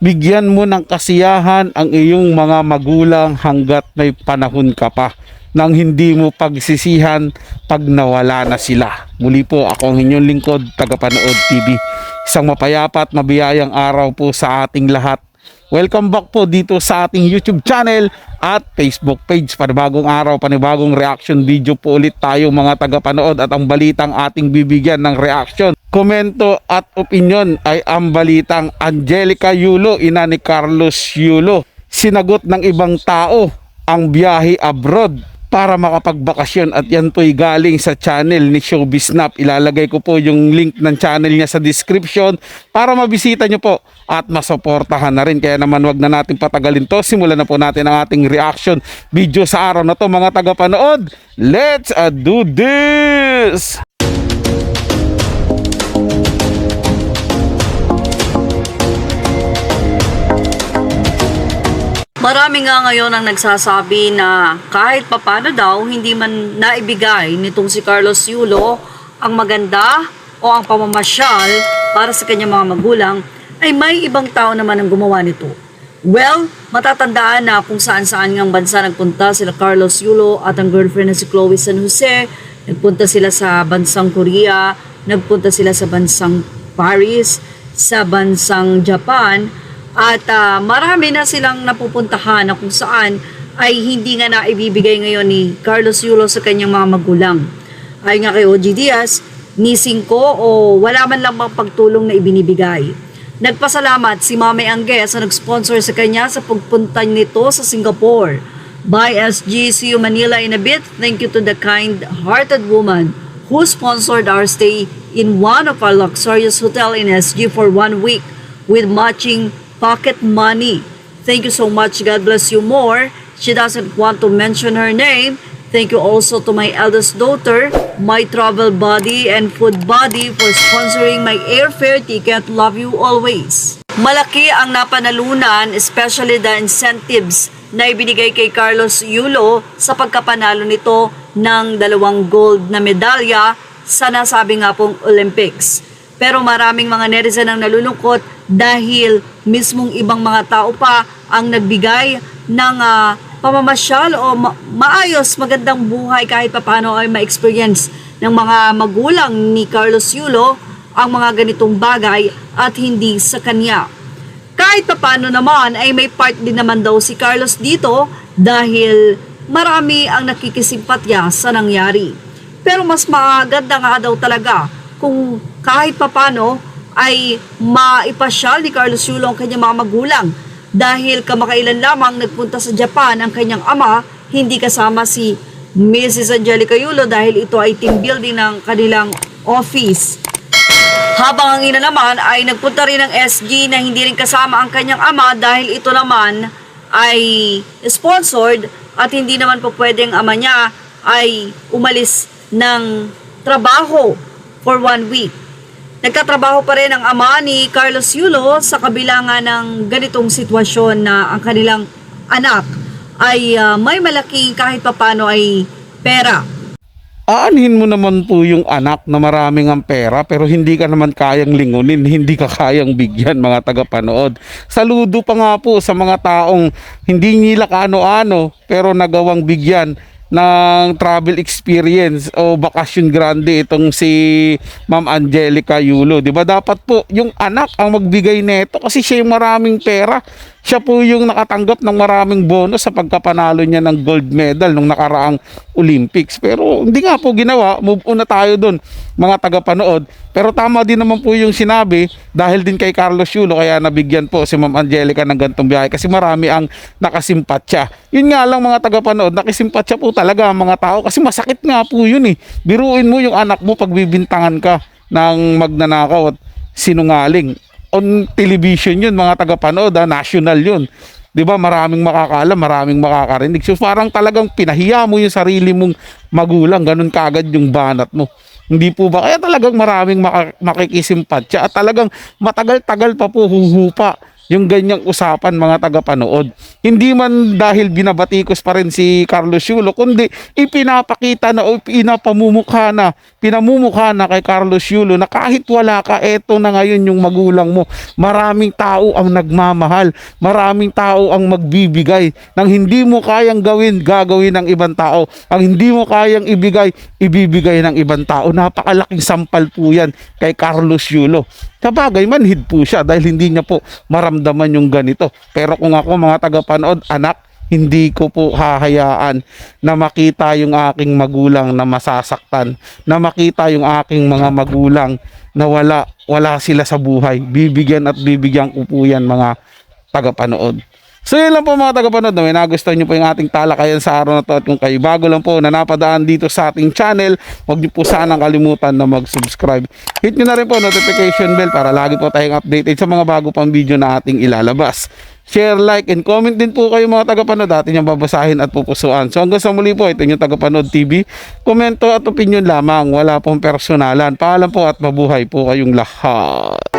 Bigyan mo ng kasiyahan ang iyong mga magulang hanggat may panahon ka pa, nang hindi mo pagsisihan pag nawala na sila. Muli po, ako ang inyong lingkod, Tagapanood TV. Isang mapayapa at mabiyayang araw po sa ating lahat. Welcome back po dito sa ating YouTube channel at Facebook page. Panibagong araw, panibagong reaction video po ulit tayo mga tagapanood, at ang balitang ating bibigyan ng reaction, komento at opinion ay ang balitang Angelica Yulo, ina ni Carlos Yulo. Sinagot ng ibang tao ang biyahe abroad para makapagbakasyon, at yan po'y galing sa channel ni Showbiz Snap. Ilalagay ko po yung link ng channel niya sa description para mabisita nyo po at masuportahan na rin. Kaya naman wag na natin patagalin to, simulan na po natin ang ating reaction video sa araw na to mga tagapanood. Let's do this! Marami nga ngayon ang nagsasabi na kahit papano daw hindi man naibigay nitong si Carlos Yulo ang maganda o ang pamamasyal para sa kanyang mga magulang, ay may ibang tao naman ang gumawa nito. Well, matatandaan na kung saan-saan ngang bansa nagpunta sila Carlos Yulo at ang girlfriend na si Chloe San Jose. Nagpunta sila sa bansang Korea, nagpunta sila sa bansang Paris, sa bansang Japan, at marami na silang napupuntahan na kung saan ay hindi nga naibibigay ngayon ni Carlos Yulo sa kanyang mga magulang. Ayon nga kay OG Diaz, nising ko o wala man lang bang pagtulong na ibinibigay. Nagpasalamat si Mami Angge sa nag-sponsor sa kanya sa pagpunta nito sa Singapore. Bye SG, see you Manila in a bit. Thank you to the kind-hearted woman who sponsored our stay in one of our luxurious hotel in SG for 1 week with matching pocket money. Thank you so much. God bless you more. She doesn't want to mention her name. Thank you also to my eldest daughter, my travel buddy and food buddy for sponsoring my airfare ticket. Love you always. Malaki ang napanalunan, especially the incentives na ibinigay kay Carlos Yulo sa pagkapanalo nito ng 2 gold na medalya sa nasabi nga pong Olympics. Pero maraming mga netizen ang nalulungkot dahil mismong ibang mga tao pa ang nagbigay ng pamamasyal o maayos, magandang buhay kahit papano ay ma-experience ng mga magulang ni Carlos Yulo ang mga ganitong bagay at hindi sa kanya. Kahit papano naman ay may part din naman daw si Carlos dito dahil marami ang nakikisimpatya sa nangyari. Pero mas maganda nga daw talaga kung kahit papano ay maipasyal ni Carlos Yulo ang kanyang mga magulang, dahil kamakailan lamang nagpunta sa Japan ang kanyang ama, hindi kasama si Mrs. Angelica Yulo dahil ito ay team building ng kanilang office. Habang ang ina naman ay nagpunta rin ng SG na hindi rin kasama ang kanyang ama dahil ito naman ay sponsored at hindi naman po pwedeng ama niya ay umalis ng trabaho for 1 week. Nagkatrabaho pa rin ang ama ni Carlos Yulo sa kabila nga ng ganitong sitwasyon na ang kanilang anak ay may malaking kahit papano ay pera. Aanhin mo naman po yung anak na maraming ang pera pero hindi ka naman kayang lingunin, hindi ka kayang bigyan mga tagapanood. Saludo pa nga po sa mga taong hindi nila kaano-ano pero nagawang bigyan ng travel experience o bakasyon grande itong si Ma'am Angelica Yulo. Diba dapat po yung anak ang magbigay nito kasi siya yung maraming pera. Siya po yung nakatanggap ng maraming bonus sa pagkapanalo niya ng gold medal nung nakaraang Olympics. Pero hindi nga po ginawa. Move on na tayo doon mga tagapanood. Pero tama din naman po yung sinabi dahil din kay Carlos Yulo kaya nabigyan po si Ma'am Angelica ng gantong biyahe kasi marami ang nakasimpatya. Yun nga lang mga tagapanood, nakisimpatya po talaga ang mga tao kasi masakit nga po yun eh. Biruin mo yung anak mo pagbibintangan ka ng magnanakaw at sinungaling. On television yun mga tagapanood, national yun. 'Di ba? Maraming makakaalam, maraming makakarinig. So parang talagang pinahiya mo yung sarili mong magulang, ganun kagad yung banat mo. Hindi po ba? Kaya talagang maraming makikisimpatya at talagang matagal-tagal pa po huhupa yung ganyang usapan mga tagapanood. Hindi man dahil binabatikos pa rin si Carlos Yulo, kundi ipinapakita na o pinamumukha na kay Carlos Yulo na kahit wala ka, eto na ngayon yung magulang mo. Maraming tao ang nagmamahal, maraming tao ang magbibigay. Nang hindi mo kayang gagawin ng ibang tao. Ang hindi mo kayang ibibigay ng ibang tao. Napakalaking sampal po yan kay Carlos Yulo. Sabagay, manhid po siya dahil hindi niya po maramdaman yung ganito. Pero kung ako mga tagapanood, anak, hindi ko po hahayaan na makita yung aking magulang na masasaktan, na makita yung aking mga magulang na wala sila sa buhay. Bibigyan at bibigyan ko po yan mga tagapanood. So yun lang po mga tagapanood, na may nagustuhan nyo po yung ating talakayan sa araw na to, at kung kayo bago lang po na napadaan dito sa ating channel, huwag nyo po sanang kalimutan na mag-subscribe. Hit nyo na rin po notification bell para lagi po tayong updated sa mga bago pang video na ating ilalabas. Share, like, and comment din po kayo mga tagapanood, atin yung babasahin at pupusuan. So hanggang sa muli po, ito yung Tagapanood TV. Komento at opinion lamang, wala pong personalan. Paalam po at mabuhay po kayong lahat.